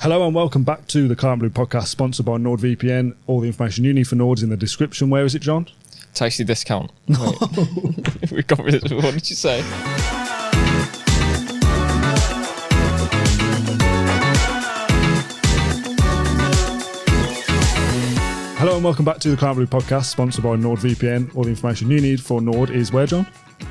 Hello and welcome back to the Claret Blue podcast, sponsored by NordVPN. All the information you need for Nord is in the description. Where is it, John? Tasty discount. No. We got rid of it. What did you say? Hello and welcome back to the Claret Blue podcast, sponsored by NordVPN. All the information you need for Nord is where, John?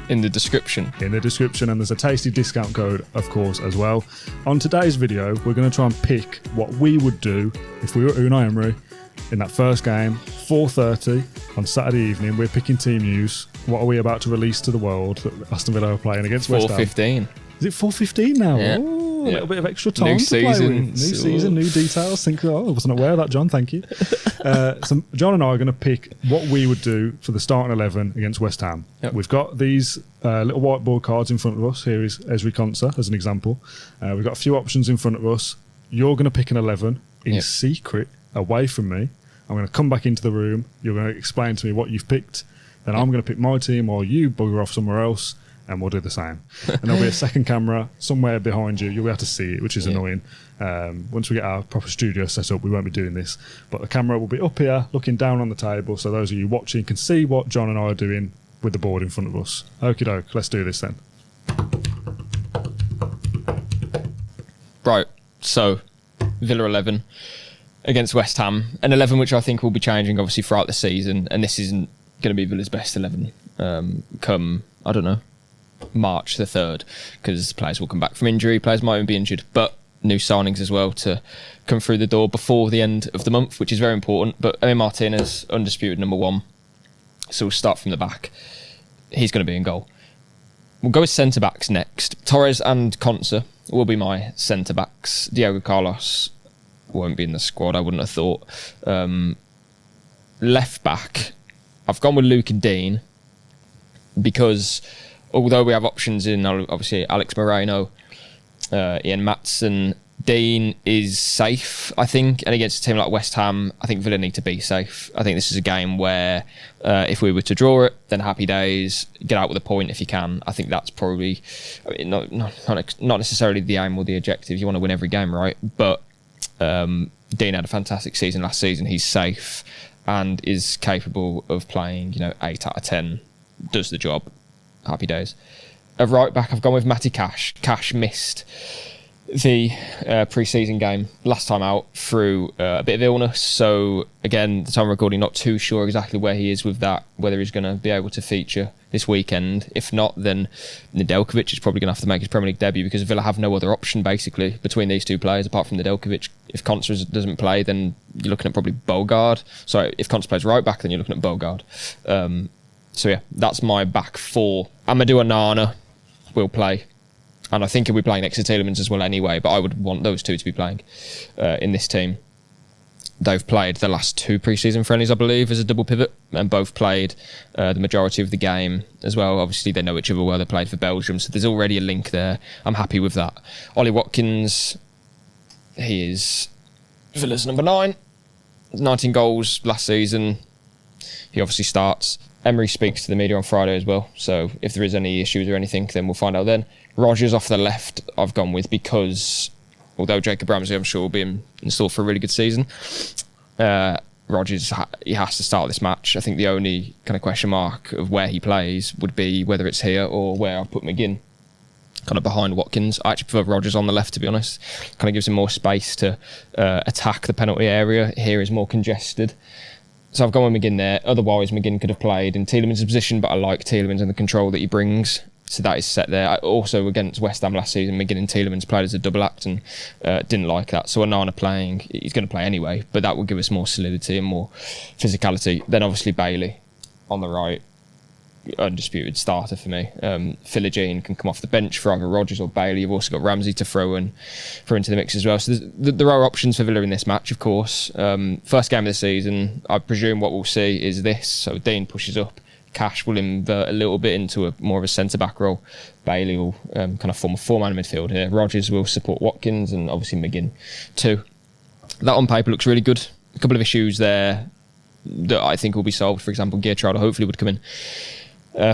In the description. In the description, and there's a tasty discount code, of course, as well. On today's video, we're going to try and pick what we would do if we were Unai Emery in that first game, 4:30 on Saturday evening. We're picking team news. What are we about to release to the world that Aston Villa are playing against West Ham? 4:15. Is it 4:15 now? Yeah. Ooh, a Yeah. little bit of extra time New to play season. with. New season, new details. I wasn't aware of that, John. Thank you. So John and I are going to pick what we would do for the starting 11 against West Ham. Yep. We've got these little whiteboard cards in front of us. Here is Ezri Konsa as an example. We've got a few options in front of us. You're going to pick an 11 in secret away from me. I'm going to come back into the room. You're going to explain to me what you've picked. Then I'm going to pick my team while you bugger off somewhere else. And we'll do the same. And there'll be a second camera somewhere behind you. You'll be able to see it, which is annoying. Once we get our proper studio set up, we won't be doing this. But the camera will be up here, looking down on the table, so those of you watching can see what John and I are doing with the board in front of us. Okie doke, let's do this then. Right, so Villa 11 against West Ham. An 11 which I think will be changing, obviously, throughout the season. And this isn't going to be Villa's best 11 come, I don't know, March the 3rd, because players will come back from injury, players might even be injured, but new signings as well to come through the door before the end of the month, which is very important. But Emi Martinez, undisputed number one, so we'll start from the back. He's going to be in goal. We'll go with centre-backs next. Torres and Konsa will be my centre-backs. Diego Carlos won't be in the squad, I wouldn't have thought. Left back, I've gone with Luke and Dean, because although we have options in, obviously, Alex Moreno, Ian Maatsen, Dean is safe, I think. And against a team like West Ham, I think Villa need to be safe. I think this is a game where if we were to draw it, then happy days, get out with a point if you can. I think that's probably not necessarily the aim or the objective. You want to win every game, right? But Dean had a fantastic season last season. He's safe and is capable of playing, 8 out of 10, does the job. Happy days. At right back, I've gone with Matty Cash. Cash missed the pre-season game last time out through a bit of illness. So again, the time of recording, not too sure exactly where he is with that, whether he's going to be able to feature this weekend. If not, then Nedeljkovic is probably going to have to make his Premier League debut, because Villa have no other option basically between these two players apart from Nedeljkovic. If Konsa doesn't play, then you're looking at probably Bogard. Sorry, if Konsa plays right back, then you're looking at Bogard. So yeah, that's my back four. Amadou Onana will play, and I think he'll be playing next to Tielemans as well anyway, but I would want those two to be playing in this team. They've played the last two pre-season friendlies, I believe, as a double pivot, and both played the majority of the game as well. Obviously, they know each other well. They played for Belgium, so there's already a link there. I'm happy with that. Ollie Watkins, he is Villa's number 9. 19 goals last season. He obviously starts. Emery speaks to the media on Friday as well, so if there is any issues or anything, then we'll find out then. Rodgers off the left I've gone with, because although Jacob Ramsey I'm sure will be in store for a really good season, Rodgers, he has to start this match. I think the only kind of question mark of where he plays would be whether it's here or where I put McGinn, kind of behind Watkins. I actually prefer Rodgers on the left, to be honest. Kind of gives him more space to attack the penalty area. Here is more congested. So I've gone with McGinn there. Otherwise, McGinn could have played in Tielemans' position, but I like Tielemans and the control that he brings. So that is set there. Also, against West Ham last season, McGinn and Tielemans played as a double act and didn't like that. So Onana playing, he's going to play anyway, but that would give us more solidity and more physicality. Then obviously Bailey on the right, undisputed starter for me. Philogene can come off the bench for either Rodgers or Bailey. You've also got Ramsey to throw into the mix as well. So there are options for Villa in this match, of course. First game of the season, I presume what we'll see is this. So Dean pushes up. Cash will invert a little bit into more of a centre-back role. Bailey will kind of form a four-man midfield here. Rodgers will support Watkins and obviously McGinn too. That on paper looks really good. A couple of issues there that I think will be solved. For example, Geertruida hopefully would come in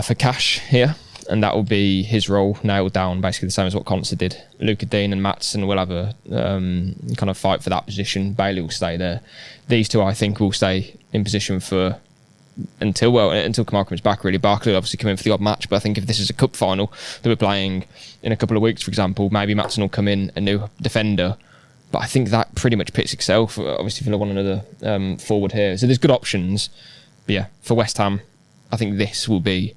for Cash here. and that will be his role nailed down, basically the same as what Conser did. Luca Dean and Maatsen will have a kind of fight for that position. Bailey will stay there. These two, I think, will stay in position for until Kamara comes back, really. Barkley will obviously come in for the odd match, but I think if this is a cup final that we're playing in a couple of weeks, for example, maybe Maatsen will come in, a new defender. But I think that pretty much picks itself. Obviously, Villa want another forward here. So there's good options. But yeah, for West Ham, I think this will be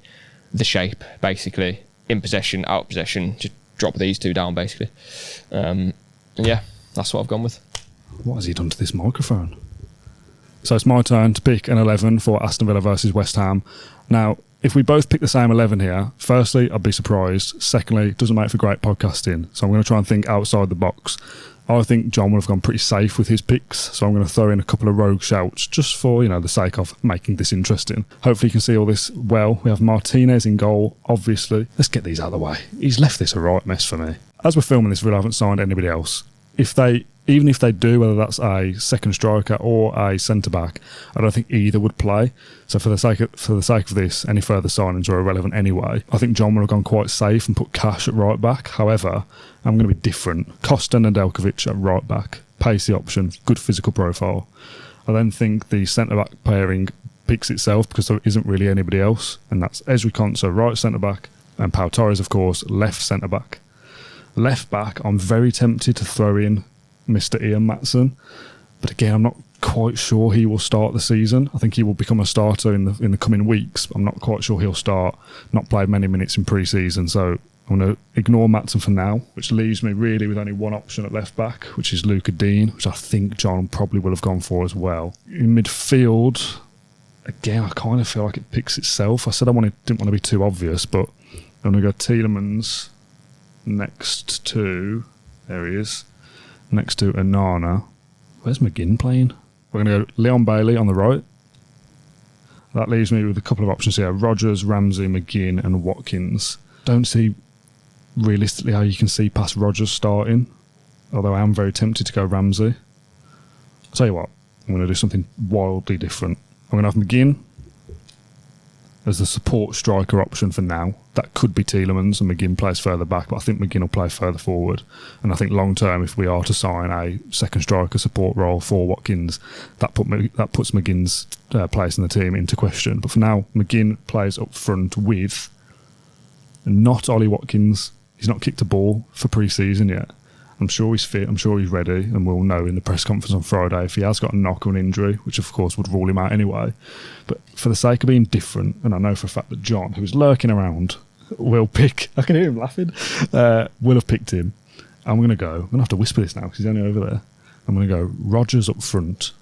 the shape, basically. In possession, out of possession. Just drop these two down, basically. And yeah, that's what I've gone with. What has he done to this microphone? So it's my turn to pick an 11 for Aston Villa versus West Ham. Now, if we both pick the same 11 here, firstly, I'd be surprised. Secondly, it doesn't make for great podcasting. So I'm going to try and think outside the box. I think John would have gone pretty safe with his picks, so I'm going to throw in a couple of rogue shouts just for, the sake of making this interesting. Hopefully you can see all this well. We have Martinez in goal, obviously. Let's get these out of the way. He's left this a right mess for me. As we're filming this, Villa haven't signed anybody else. Even if they do, whether that's a second striker or a centre-back, I don't think either would play. So for the sake of this, any further signings are irrelevant anyway. I think John would have gone quite safe and put Cash at right back. However, I'm going to be different. Costa and Nedeljkovic at right back. Pacey option, good physical profile. I then think the centre-back pairing picks itself because there isn't really anybody else. And that's Ezri Konsa, right centre-back, and Pau Torres, of course, left centre-back. Left back, I'm very tempted to throw in Mr. Ian Maatsen, but again, I'm not quite sure he will start the season. I think he will become a starter in the coming weeks, but I'm not quite sure he'll start. Not played many minutes in pre-season, so I'm going to ignore Maatsen for now, which leaves me really with only one option at left back, which is Luca Dean, which I think John probably will have gone for as well. In midfield, again, I kind of feel like it picks itself. I said didn't want to be too obvious, but I'm going to go Tielemans next to, there he is, next to Onana. Where's McGinn playing? We're going to go Leon Bailey on the right. That leaves me with a couple of options here. Rodgers, Ramsey, McGinn and Watkins. Don't see realistically how you can see past Rodgers starting, although I am very tempted to go Ramsey. I'll tell you what, I'm going to do something wildly different. I'm going to have McGinn as the support striker option for now. That could be Tielemans and McGinn plays further back, but I think McGinn will play further forward. And I think long term, if we are to sign a second striker support role for Watkins, that puts McGinn's place in the team into question. But for now, McGinn plays up front with not Ollie Watkins. He's not kicked a ball for pre-season yet. I'm sure he's fit, I'm sure he's ready, and we'll know in the press conference on Friday if he has got a knock or an injury, which of course would rule him out anyway. But for the sake of being different, and I know for a fact that John, who's lurking around, will pick, I can hear him laughing, will have picked him. I'm going to have to whisper this now because he's only over there. I'm going to go Rodgers up front,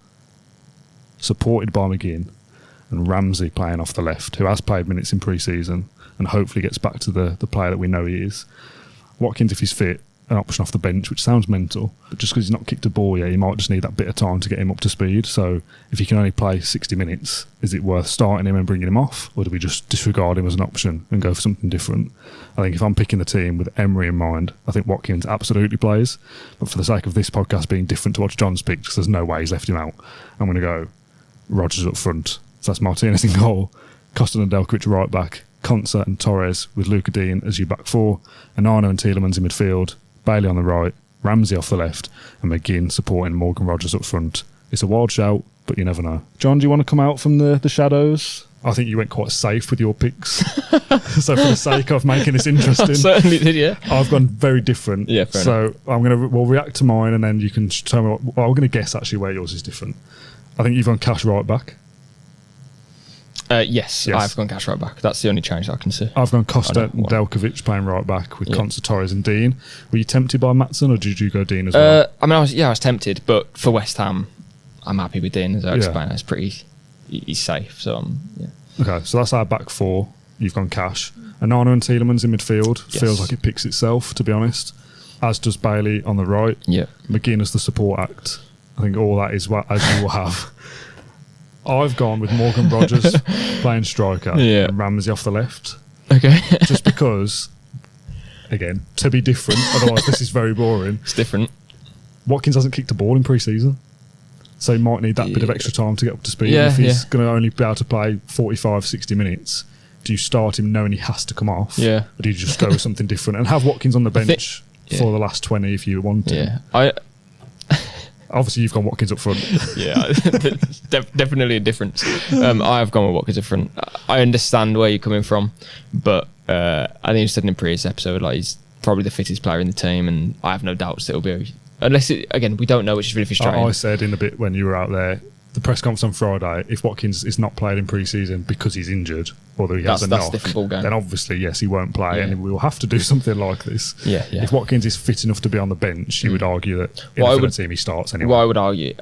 supported by McGinn, and Ramsey playing off the left, who has played minutes in pre-season and hopefully gets back to the player that we know he is. Watkins, if he's fit, an option off the bench, which sounds mental, but just because he's not kicked a ball yet, you might just need that bit of time to get him up to speed. So if he can only play 60 minutes, is it worth starting him and bringing him off, or do we just disregard him as an option and go for something different? I think if I'm picking the team with Emery in mind, I think Watkins absolutely plays, but for the sake of this podcast being different to what John's picked, because there's no way he's left him out, I'm going to go Rodgers up front. So that's Martinez in goal, Costa and Nedeljkovic right back, Konsa and Torres with Luca Dean as your back four, Onana and Tielemans in midfield, Bailey on the right, Ramsey off the left, and McGinn supporting Morgan Rodgers up front. It's a wild shout, but you never know. John, do you want to come out from the shadows? I think you went quite safe with your picks. So for the sake of making this interesting, I certainly did, yeah. I've gone very different. Yeah, fair enough. So we'll react to mine, and then you can tell me I'm going to guess actually where yours is different. I think you've gone Cash right back. Yes, I've gone Cash right back. That's the only change that I can see. I've gone Costa and Nedeljkovic playing right back with Konsa, Torres and Dean. Were you tempted by Maatsen, or did you go Dean as well? I was tempted, but for West Ham, I'm happy with Dean, as I explained. It's he's safe. So Okay, so that's our back four. You've gone Cash. Onana and Tielemans in midfield. Yes. Feels like it picks itself, to be honest. As does Bailey on the right. Yeah. McGinn as the support act. I think all that is what as you will have. I've gone with Morgan Rodgers playing striker and Ramsey off the left. Okay. Just because, again, to be different, otherwise this is very boring. It's different. Watkins hasn't kicked a ball in pre-season, so he might need that bit of extra time to get up to speed. If he's going to only be able to play 45, 60 minutes, do you start him knowing he has to come off? Yeah. Or do you just go with something different and have Watkins on the bench for the last 20 if you want to? Yeah. Obviously, you've gone Watkins up front. Yeah, definitely a difference. I have gone with Watkins up front. I understand where you're coming from, but I think you said in the previous episode, like, he's probably the fittest player in the team, and I have no doubts that it'll be. Unless again, we don't know, which is really frustrating. I said in a bit when you were out there, the press conference on Friday, if Watkins is not played in pre-season because he's injured, or that he has a knock, then obviously, yes, he won't play, and we will have to do something like this. Yeah. If Watkins is fit enough to be on the bench, you would argue that in the team he starts anyway. Well, I would argue,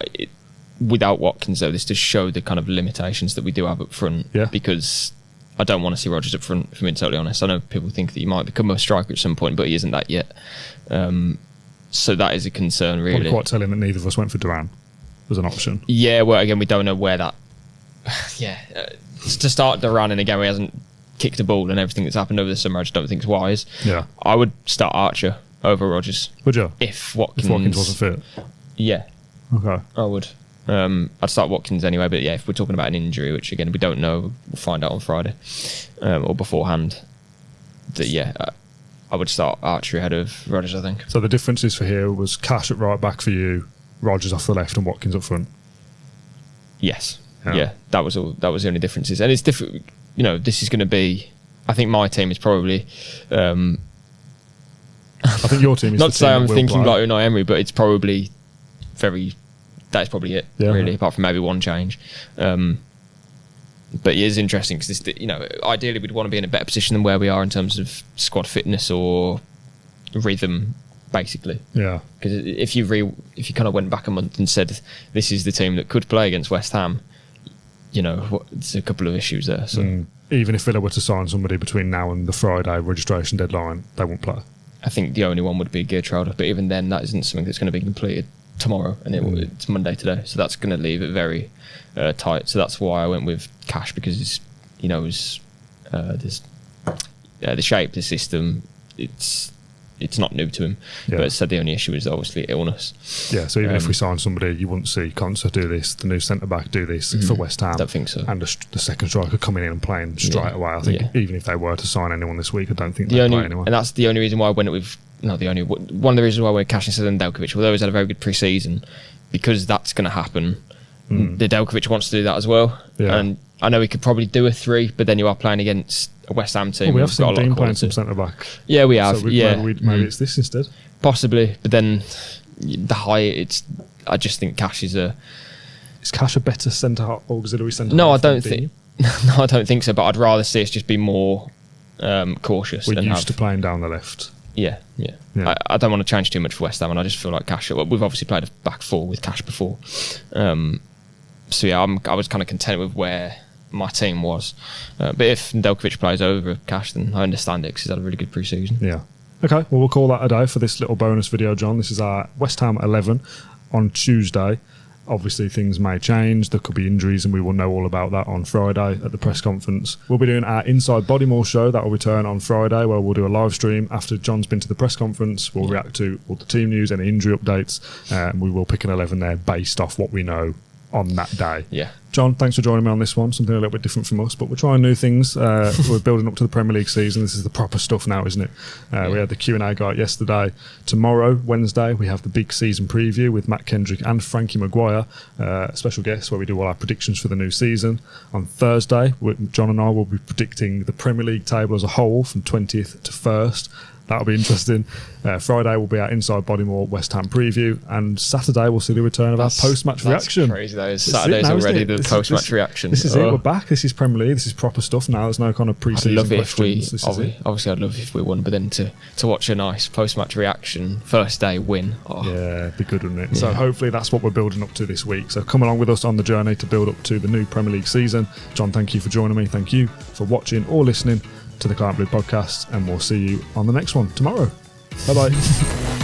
without Watkins, though, this does show the kind of limitations that we do have up front, because I don't want to see Rodgers up front, if I'm being totally honest. I know people think that he might become a striker at some point, but he isn't that yet. So that is a concern, really. Probably quite telling that neither of us went for Duran as an option. Yeah, well, again, we don't know where that... to start Duran, and again, he hasn't kicked a ball, and everything that's happened over the summer, I just don't think is wise. Yeah. I would start Archer over Rodgers. Would you? If Watkins wasn't fit? Yeah. Okay. I would. I'd start Watkins anyway, but yeah, if we're talking about an injury, which again, we don't know, we'll find out on Friday, or beforehand, that I would start Archer ahead of Rodgers, I think. So the differences for here was Cash at right back for you, Rodgers off the left, and Watkins up front. Yes. Yeah, that was all. That was the only differences, and it's different. You know, this is going to be. I think my team is probably. I think your team is not the to say team I'm thinking play. like Unai Emery, but it's probably very. That's probably it, really, apart from maybe one change. But it is interesting because this, ideally we'd want to be in a better position than where we are in terms of squad fitness or rhythm, basically. Yeah. Because if you kind of went back a month and said this is the team that could play against West Ham, there's a couple of issues there. So even if Villa were to sign somebody between now and the Friday registration deadline, they won't play. I think the only one would be Geertruida, but even then, that isn't something that's going to be completed tomorrow, and it's Monday today, so that's going to leave it very tight. So that's why I went with Cash, because it's the shape, the system, it's not new to him. But said the only issue is obviously illness. Yeah, so even if we sign somebody, you wouldn't see Konsa do this, the new centre back do this for West Ham. I don't think so. And the second striker coming in and playing straight away. I think even if they were to sign anyone this week, I don't think they'd play anyone. And that's the only reason why I went with. Not the only one of the reasons why we're Cash instead of Delkovic, although he's had a very good pre-season, because that's going to happen. The Delkovic wants to do that as well, and I know he could probably do a 3, but then you are playing against a West Ham team. We have seen Dean playing some centre back. Yeah, we have. So maybe it's this instead. Possibly, but then the height. I just think Cash is a. Is Cash a better centre auxiliary centre? No, I don't think. No, I don't think so. But I'd rather see us just be more cautious. We're used to playing down the left. Yeah. I don't want to change too much for West Ham, and I just feel like Cash. We've obviously played a back 4 with Cash before, so yeah, I was kind of content with where my team was. But if Delkovic plays over Cash, then I understand it because he's had a really good pre-season. Yeah. Okay, well, we'll call that a day for this little bonus video, John. This is our West Ham 11 on Tuesday. Obviously, things may change. There could be injuries, and we will know all about that on Friday at the press conference. We'll be doing our Inside Bodymore show. That will return on Friday, where we'll do a live stream after John's been to the press conference. We'll react to all the team news, any injury updates, and we will pick an 11 there based off what we know on that day. Yeah. John, thanks for joining me on this one. Something a little bit different from us, but we're trying new things. We're building up to the Premier League season. This is the proper stuff now, isn't it? We had the Q&A guy yesterday. Tomorrow, Wednesday, we have the big season preview with Matt Kendrick and Frankie Maguire, special guests where we do all our predictions for the new season. On Thursday, John and I will be predicting the Premier League table as a whole from 20th to 1st. That'll be interesting. Friday will be our Inside Bodymore West Ham preview, and Saturday we'll see the return of our post-match reaction. That's crazy, though. Saturday's already the post-match reaction. This is it. We're back. This is Premier League. This is proper stuff now. There's no kind of pre-season questions. Obviously, I'd love if we won, but then to watch a nice post-match reaction, first day win. Oh. Yeah, it'd be good, wouldn't it? Yeah. So hopefully that's what we're building up to this week. So come along with us on the journey to build up to the new Premier League season. John, thank you for joining me. Thank you for watching or listening to the Claret Blue podcast, and we'll see you on the next one tomorrow. Bye bye.